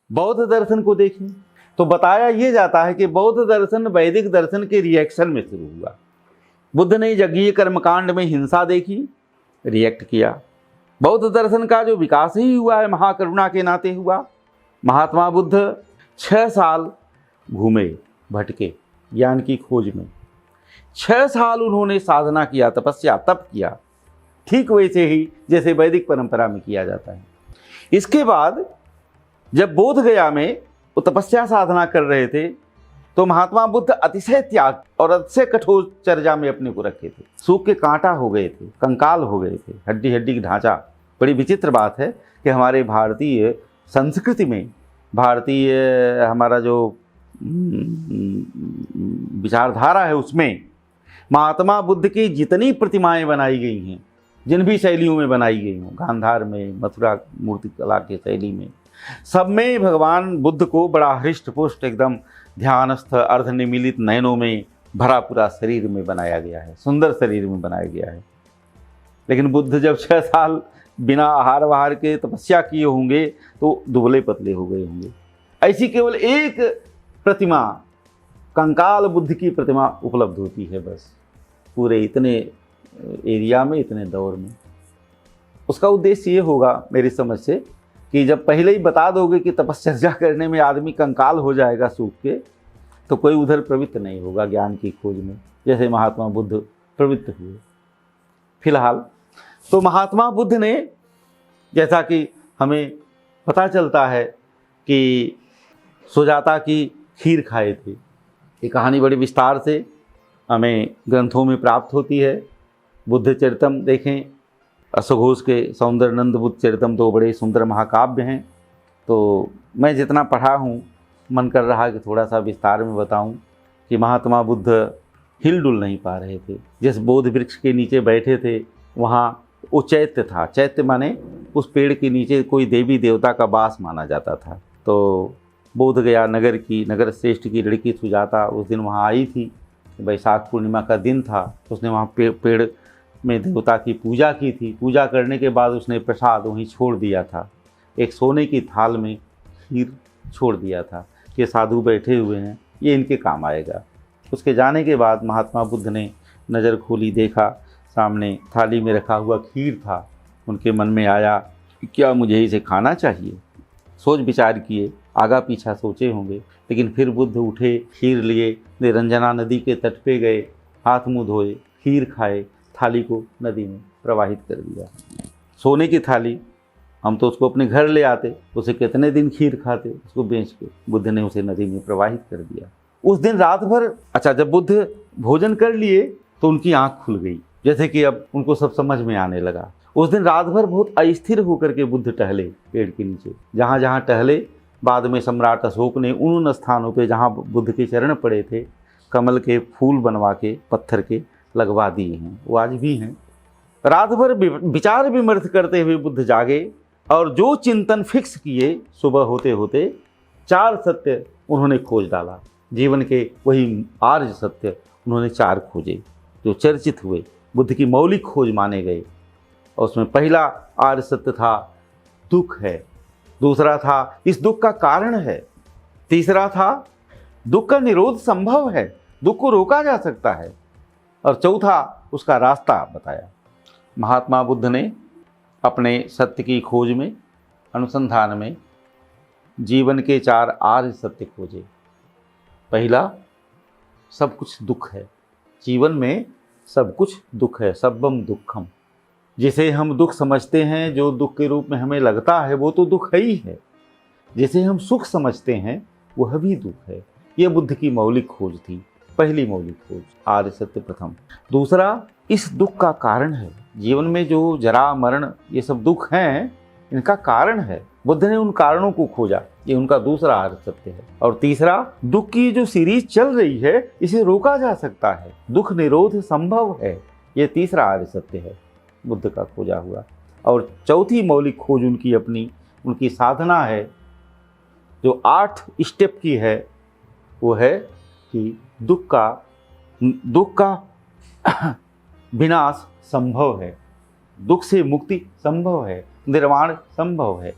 बौद्ध दर्शन को देखें तो बताया ये जाता है कि बौद्ध दर्शन वैदिक दर्शन के रिएक्शन में शुरू हुआ। बुद्ध ने यज्ञीय कर्मकांड में हिंसा देखी, रिएक्ट किया। बौद्ध दर्शन का जो विकास ही हुआ है महाकरुणा के नाते हुआ। महात्मा बुद्ध 6 साल घूमे, भटके ज्ञान की खोज में। 6 साल उन्होंने साधना किया, तपस्या, तप किया, ठीक वैसे ही जैसे वैदिक परंपरा में किया जाता है। इसके बाद जब बोध गया में वो तपस्या साधना कर रहे थे तो महात्मा बुद्ध अतिशय त्याग और अतिशय कठोर चर्या में अपने को रखे थे। सूख के कांटा हो गए थे, कंकाल हो गए थे, हड्डी हड्डी की ढांचा। बड़ी विचित्र बात है कि हमारे भारतीय संस्कृति में, भारतीय हमारा जो विचारधारा है उसमें महात्मा बुद्ध की जितनी प्रतिमाएं बनाई गई हैं, जिन भी शैलियों में बनाई गई हों, गांधार में, मथुरा मूर्ति कला के शैली में, सब में भगवान बुद्ध को बड़ा हृष्ट पुष्ट, एकदम ध्यानस्थ, अर्धनिमीलित नयनों में भरा पूरा शरीर में बनाया गया है, सुंदर शरीर में बनाया गया है। लेकिन बुद्ध जब 6 साल बिना आहार वाहार के तपस्या किए होंगे तो दुबले पतले हो गए होंगे। ऐसी केवल एक प्रतिमा, कंकाल बुद्ध की प्रतिमा उपलब्ध होती है बस पूरे इतने एरिया में, इतने दौर में। उसका उद्देश्य ये होगा मेरी समझ से कि जब पहले ही बता दोगे कि तपस्या करने में आदमी कंकाल हो जाएगा सूख के, तो कोई उधर प्रवृत्त नहीं होगा ज्ञान की खोज में, जैसे महात्मा बुद्ध प्रवृत्त हुए। फिलहाल तो महात्मा बुद्ध ने, जैसा कि हमें पता चलता है कि सुजाता की खीर खाए थे। ये कहानी बड़ी विस्तार से हमें ग्रंथों में प्राप्त होती है। बुद्ध चरितम देखें, अश्वघोष के सौंदर्यनंद बुद्ध चरितम 2 बड़े सुंदर महाकाव्य हैं। तो मैं जितना पढ़ा हूँ मन कर रहा कि थोड़ा सा विस्तार में बताऊं कि महात्मा बुद्ध हिलडुल नहीं पा रहे थे। जिस बोध वृक्ष के नीचे बैठे थे वहाँ वो चैत्य था। चैत्य माने उस पेड़ के नीचे कोई देवी देवता का वास माना जाता था। तो बोध गया नगर की, नगर श्रेष्ठ की लड़की सुजाता उस दिन वहाँ आई थी। वैशाख पूर्णिमा का दिन था। उसने वहाँ पेड़ में देवता की पूजा की थी। पूजा करने के बाद उसने प्रसाद वहीं छोड़ दिया था। एक सोने की थाल में खीर छोड़ दिया था। ये साधु बैठे हुए हैं, ये इनके काम आएगा। उसके जाने के बाद महात्मा बुद्ध ने नज़र खोली, देखा सामने थाली में रखा हुआ खीर था। उनके मन में आया कि क्या मुझे इसे खाना चाहिए। सोच विचार किए, आगा पीछा सोचे होंगे, लेकिन फिर बुद्ध उठे, खीर लिए, निरंजना नदी के तट पे गए, हाथ मुँह धोए, खीर खाए, थाली को नदी में प्रवाहित कर दिया। सोने की थाली, हम तो उसको अपने घर ले आते, उसे कितने दिन खीर खाते, उसको बेच के बुद्ध ने उसे नदी में प्रवाहित कर दिया। उस दिन रात भर, जब बुद्ध भोजन कर लिए तो उनकी आंख खुल गई, जैसे कि अब उनको सब समझ में आने लगा। उस दिन रात भर बहुत अस्थिर होकर के बुद्ध टहले पेड़ के नीचे। जहाँ जहाँ टहले, बाद में सम्राट अशोक ने उन स्थानों पे जहाँ बुद्ध के चरण पड़े थे कमल के फूल बनवा के पत्थर के लगवा दिए हैं, वो आज भी हैं। रात भर विचार विमर्श करते हुए बुद्ध जागे और जो चिंतन फिक्स किए, सुबह होते होते 4 सत्य उन्होंने खोज डाला। जीवन के वही आर्य सत्य उन्होंने 4 खोजे जो चर्चित हुए, बुद्ध की मौलिक खोज माने गए। और उसमें पहला आर्य सत्य था दुख है, दूसरा था इस दुख का कारण है, तीसरा था दुख का निरोध संभव है, दुख को रोका जा सकता है, और चौथा उसका रास्ता बताया। महात्मा बुद्ध ने अपने सत्य की खोज में, अनुसंधान में जीवन के 4 आर्य सत्य खोजे। पहला, सब कुछ दुख है, जीवन में सब कुछ दुख है, सब्बम दुखम। जिसे हम दुख समझते हैं, जो दुख के रूप में हमें लगता है, वो तो दुख है ही है। जिसे हम सुख समझते हैं वह भी दुख है। ये बुद्ध की मौलिक खोज थी, पहली मौलिक खोज, आर्य सत्य प्रथम। दूसरा, इस दुख का कारण है, जीवन में जो जरा मरण ये सब दुख हैं, इनका कारण है। बुद्ध ने उन कारणों को खोजा, ये उनका दूसरा आर्य सत्य है। और तीसरा, दुख की जो सीरीज चल रही है इसे रोका जा सकता है, दुख निरोध संभव है, ये तीसरा आर्य सत्य है बुद्ध का खोजा हुआ। और चौथी मौलिक खोज उनकी अपनी, उनकी साधना है जो 8 स्टेप की है, वो है कि दुख का विनाश संभव है, दुख से मुक्ति संभव है, निर्वाण संभव है,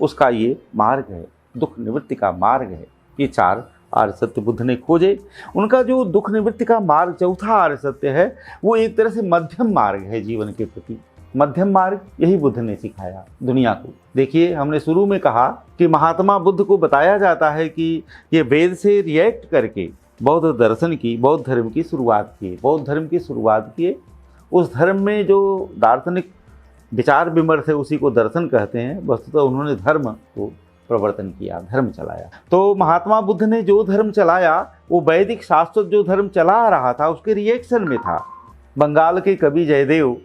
उसका ये मार्ग है। दुख निवृत्ति का मार्ग है। ये 4 आर्य सत्य बुद्ध ने खोजे। उनका जो दुख निवृत्ति का मार्ग चौथा आर्य सत्य है वो एक तरह से मध्यम मार्ग है जीवन के प्रति। मध्यम मार्ग यही बुद्ध ने सिखाया दुनिया को। देखिए, हमने शुरू में कहा कि महात्मा बुद्ध को बताया जाता है कि ये वेद से रिएक्ट करके बौद्ध दर्शन की, बौद्ध धर्म की शुरुआत किए। बौद्ध धर्म की शुरुआत किए। उस धर्म में जो दार्शनिक विचार विमर्श है उसी को दर्शन कहते हैं। वस्तुतः उन्होंने धर्म को प्रवर्तन किया, धर्म चलाया। तो महात्मा बुद्ध ने जो धर्म चलाया वो वैदिक शाश्वत जो धर्म चला रहा था उसके रिएक्शन में था। बंगाल के कवि जयदेव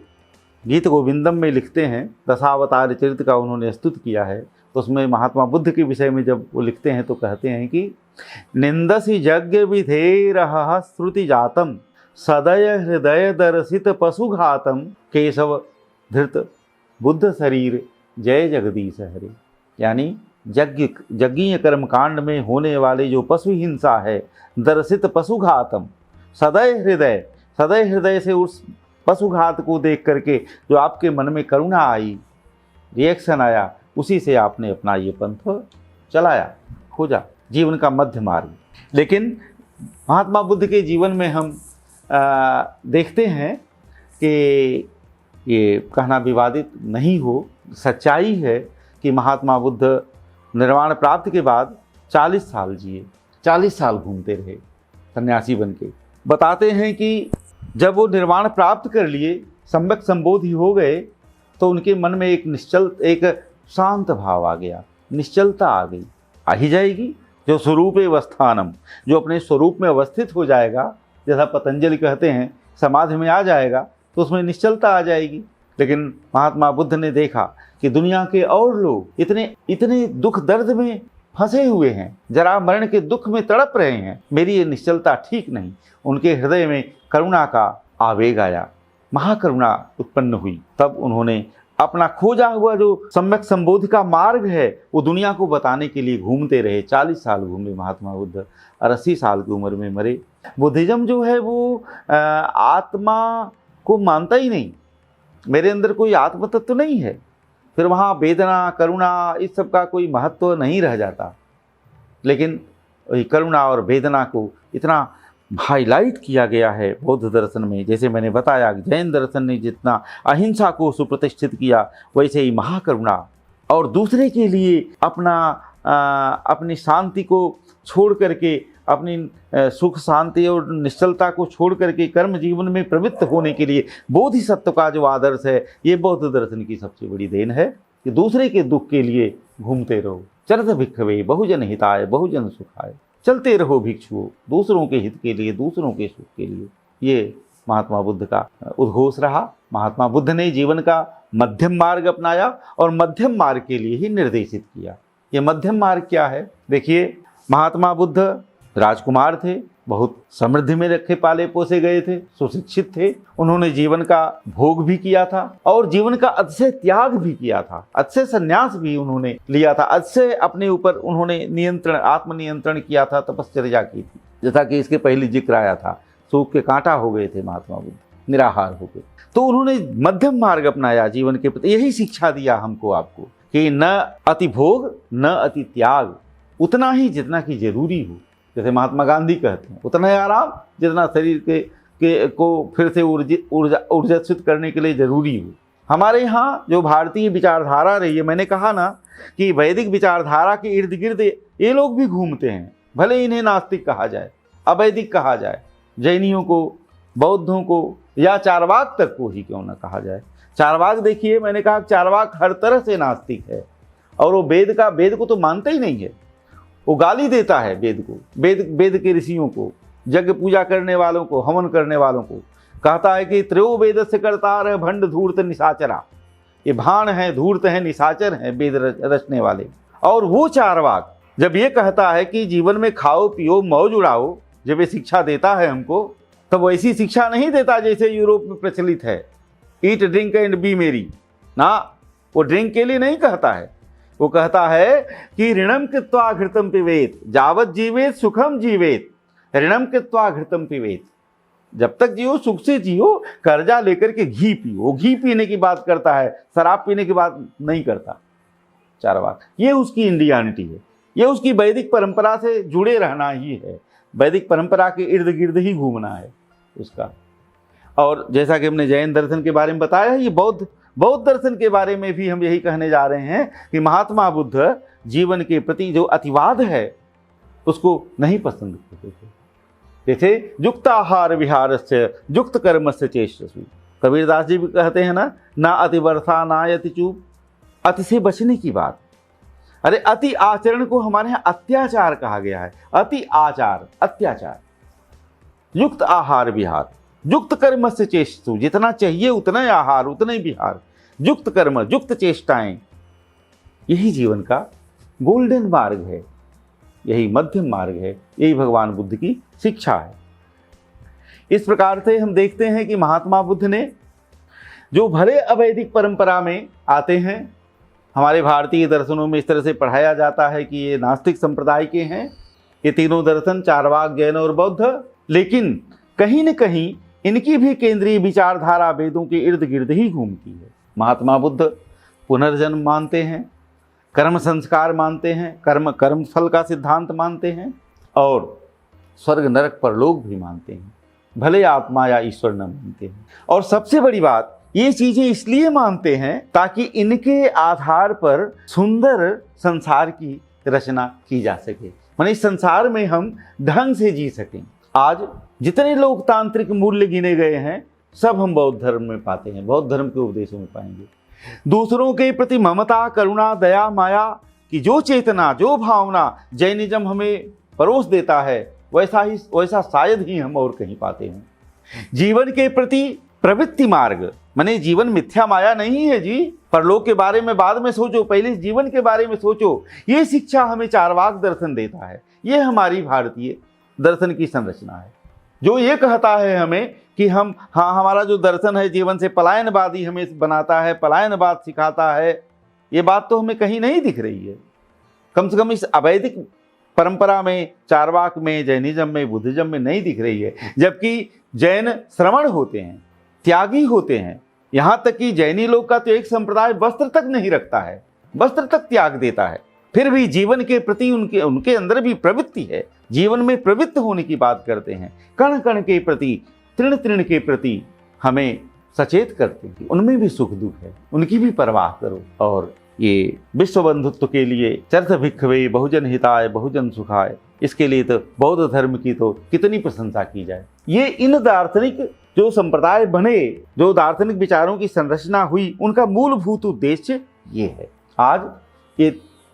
गीत गोविंदम में लिखते हैं, दशावतार चरित्र का उन्होंने स्तुत किया है। तो उसमें महात्मा बुद्ध के विषय में जब वो लिखते हैं तो कहते हैं कि निंदसी यज्ञ विधेरह श्रुति जातम सदय हृदय दर्शित पशुघातम केशव धृत बुद्ध शरीर जय जगदीश हरे। यानी यज्ञीय कर्म कांड में होने वाले जो पशु हिंसा है, दर्शित पशुघातम, सदय हृदय से उस पशुघात को देख करके जो आपके मन में करुणा आई, रिएक्शन आया, उसी से आपने अपना ये पंथ चलाया, खोजा जीवन का मध्य मार्ग। लेकिन महात्मा बुद्ध के जीवन में हम देखते हैं कि ये कहना विवादित नहीं हो, सच्चाई है कि महात्मा बुद्ध निर्वाण प्राप्ति के बाद 40 साल जिए, 40 साल घूमते रहे सन्यासी बन के। बताते हैं कि जब वो निर्वाण प्राप्त कर लिए, सम्यक संबोधि हो गए, तो उनके मन में एक शांत भाव आ गया, निश्चलता आ गई, आ ही जाएगी। जो स्वरूप अवस्थानम, जो अपने स्वरूप में अवस्थित हो जाएगा, जैसा पतंजलि कहते हैं समाधि में आ जाएगा, तो उसमें निश्चलता आ जाएगी। लेकिन महात्मा बुद्ध ने देखा कि दुनिया के और लोग इतने दुख दर्द में फंसे हुए हैं, जरा मरण के दुख में तड़प रहे हैं, मेरी ये निश्चलता ठीक नहीं। उनके हृदय में करुणा का आवेग आया, महाकरुणा उत्पन्न हुई। तब उन्होंने अपना खोजा हुआ जो सम्यक संबोधि का मार्ग है वो दुनिया को बताने के लिए घूमते रहे। 40 साल घूमे महात्मा बुद्ध और 80 साल की उम्र में मरे। बुद्धिज्म जो है वो आत्मा को मानता ही नहीं, मेरे अंदर कोई आत्म तत्व नहीं है। फिर वहाँ वेदना, करुणा, इस सब का कोई महत्व नहीं रह जाता। लेकिन वही करुणा और वेदना को इतना हाईलाइट किया गया है बौद्ध दर्शन में। जैसे मैंने बताया, जैन दर्शन ने जितना अहिंसा को सुप्रतिष्ठित किया, वैसे ही महाकरुणा और दूसरे के लिए अपनी शांति को छोड़ करके, अपनी सुख शांति और निश्चलता को छोड़ करके कर्म जीवन में प्रवृत्त होने के लिए बोधिसत्व का जो आदर्श है, ये बौद्ध दर्शन की सबसे बड़ी देन है कि दूसरे के दुख के लिए घूमते रहो। चरत भिक्षवे बहुजन हिताय बहुजन सुखाय, चलते रहो भिक्षुओं, दूसरों के हित के लिए, दूसरों के सुख के लिए। ये महात्मा बुद्ध का उद्घोष रहा। महात्मा बुद्ध ने जीवन का मध्यम मार्ग अपनाया और मध्यम मार्ग के लिए ही निर्देशित किया। ये मध्यम मार्ग क्या है? देखिए, महात्मा बुद्ध राजकुमार थे, बहुत समृद्धि में रखे पाले पोसे गए थे, सुशिक्षित थे। उन्होंने जीवन का भोग भी किया था और जीवन का अतिशय त्याग भी किया था, अतिशय संन्यास भी उन्होंने लिया था, अतिशय अपने ऊपर उन्होंने नियंत्रण, आत्मनियंत्रण किया था, तपश्चर्या की थी। जैसा कि इसके पहले जिक्र आया था, सूख के कांटा हो गए थे महात्मा बुद्ध, निराहार हो गए। तो उन्होंने मध्यम मार्ग अपनाया जीवन के प्रति। यही शिक्षा दिया हमको, आपको, कि न अति भोग न अति त्याग, उतना ही जितना कि जरूरी हो। जैसे महात्मा गांधी कहते हैं, उतना ही आराम जितना शरीर को फिर से ऊर्जित करने के लिए जरूरी हो। हमारे यहाँ जो भारतीय विचारधारा रही है, मैंने कहा ना कि वैदिक विचारधारा के इर्द गिर्द ये लोग भी घूमते हैं। भले इन्हें नास्तिक कहा जाए, अवैदिक कहा जाए, जैनियों को, बौद्धों को या चारवाक तक को ही क्यों ना कहा जाए। चारवाक, देखिए मैंने कहा चारवाक हर तरह से नास्तिक है और वो वेद को तो मानता ही नहीं है। वो गाली देता है वेद को, वेद के ऋषियों को, यज्ञ पूजा करने वालों को, हवन करने वालों को। कहता है कि त्रयो वेद से करतार है भंड धूर्त निशाचरा। ये भाण है, धूर्त है, निशाचर है वेद रचने वाले। और वो चारवाक जब ये कहता है कि जीवन में खाओ पियो मौज उड़ाओ, जब ये शिक्षा देता है हमको, तब वैसी शिक्षा नहीं देता जैसे यूरोप में प्रचलित है, ईट ड्रिंक एंड बी मेरी ना। वो ड्रिंक के लिए नहीं कहता है, वो कहता है कि ऋणम कृत्वा घृतम पिबेत, जावत जीवेत सुखम जीवेत, ऋणम कृत्वा घृतम पिबेत। जब तक जियो सुख से जियो, कर्जा लेकर के घी पियो। घी पीने की बात करता है, शराब पीने की बात नहीं करता चारवाक। ये उसकी इंडियानिटी है। ये उसकी वैदिक परंपरा से जुड़े रहना ही है, वैदिक परंपरा के इर्द गिर्द ही घूमना है उसका। और जैसा कि हमने जैन दर्शन के बारे में बताया, ये बौद्ध दर्शन के बारे में भी हम यही कहने जा रहे हैं कि महात्मा बुद्ध जीवन के प्रति जो अतिवाद है उसको नहीं पसंद करते थे। जैसे युक्त आहार विहारस्य युक्त कर्मस्य चेष्टसु, कबीरदास जी भी कहते हैं ना अति वर्षा ना अति चूप, अति से बचने की बात। अरे अति आचरण को हमारे यहाँ अत्याचार कहा गया है, अति आचार अत्याचार। युक्त आहार विहार युक्त कर्म से चेष्टु, जितना चाहिए उतना ही आहार उतना ही विहार, युक्त कर्म युक्त चेष्टाएं, यही जीवन का गोल्डन मार्ग है, यही मध्यम मार्ग है, यही भगवान बुद्ध की शिक्षा है। इस प्रकार से हम देखते हैं कि महात्मा बुद्ध ने जो भले अवैदिक परंपरा में आते हैं, हमारे भारतीय दर्शनों में इस तरह से पढ़ाया जाता है कि ये नास्तिक संप्रदाय के हैं, ये तीनों दर्शन चारवाक जैन और बौद्ध, लेकिन कहीं न कहीं इनकी भी केंद्रीय विचारधारा वेदों के इर्द गिर्द ही घूमती है। महात्मा बुद्ध पुनर्जन्म मानते हैं, कर्म संस्कार मानते हैं, कर्म फल का सिद्धांत मानते हैं, और स्वर्ग नरक परलोक भी मानते हैं, भले आत्मा या ईश्वर न मानते हैं। और सबसे बड़ी बात, ये चीजें इसलिए मानते हैं ताकि इनके आधार पर सुंदर संसार की रचना की जा सके, माने इस संसार में हम ढंग से जी सकें। आज जितने लोकतांत्रिक मूल्य गिने गए हैं सब हम बौद्ध धर्म में पाते हैं, बौद्ध धर्म के उपदेशों में पाएंगे। दूसरों के प्रति ममता, करुणा, दया, माया की जो चेतना, जो भावना जैनिज्म हमें परोस देता है, वैसा शायद ही हम और कहीं पाते हैं। जीवन के प्रति प्रवृत्ति मार्ग, माने जीवन मिथ्या माया नहीं है जी, परलोक के बारे में बाद में सोचो, पहले जीवन के बारे में सोचो, ये शिक्षा हमें चारवाक दर्शन देता है। ये हमारी भारतीय दर्शन की संरचना है, जो ये कहता है हमें कि हमारा जो दर्शन है जीवन से पलायनवादी हमें बनाता है, पलायनवाद सिखाता है। ये बात तो हमें कहीं नहीं दिख रही है, कम से कम इस अवैदिक परंपरा में, चारवाक में, जैनिज्म में, बुद्धिज्म में नहीं दिख रही है। जबकि जैन श्रमण होते हैं, त्यागी होते हैं, यहाँ तक कि जैनी लोग का तो एक संप्रदाय वस्त्र तक नहीं रखता है, वस्त्र तक त्याग देता है, फिर भी जीवन के प्रति उनके अंदर भी प्रवृत्ति है, जीवन में प्रवृत्त होने की बात करते हैं, कण कण के प्रति, तृण तृण के प्रति हमें सचेत करते हैं, उनमें भी सुख दुख है, उनकी भी परवाह करो। और ये विश्व बंधुत्व के लिए चर्थ भिक्षवे बहुजन हिताय बहुजन सुखाय, इसके लिए तो बौद्ध धर्म की तो कितनी प्रशंसा की जाए। ये इन दार्शनिक जो संप्रदाय बने, जो दार्शनिक विचारों की संरचना हुई, उनका मूलभूत उद्देश्य ये है। आज ये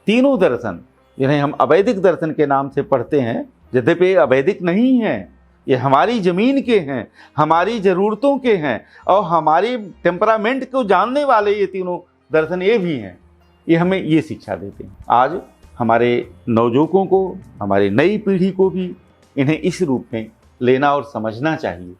तीनों दर्शन जिन्हें हम अवैदिक दर्शन के नाम से पढ़ते हैं, यद्यपि अवैदिक नहीं हैं, ये हमारी ज़मीन के हैं, हमारी ज़रूरतों के हैं, और हमारे टेम्परामेंट को जानने वाले ये तीनों दर्शन ये भी हैं। ये हमें ये शिक्षा देते हैं। आज हमारे नवयुवकों को, हमारी नई पीढ़ी को भी इन्हें इस रूप में लेना और समझना चाहिए।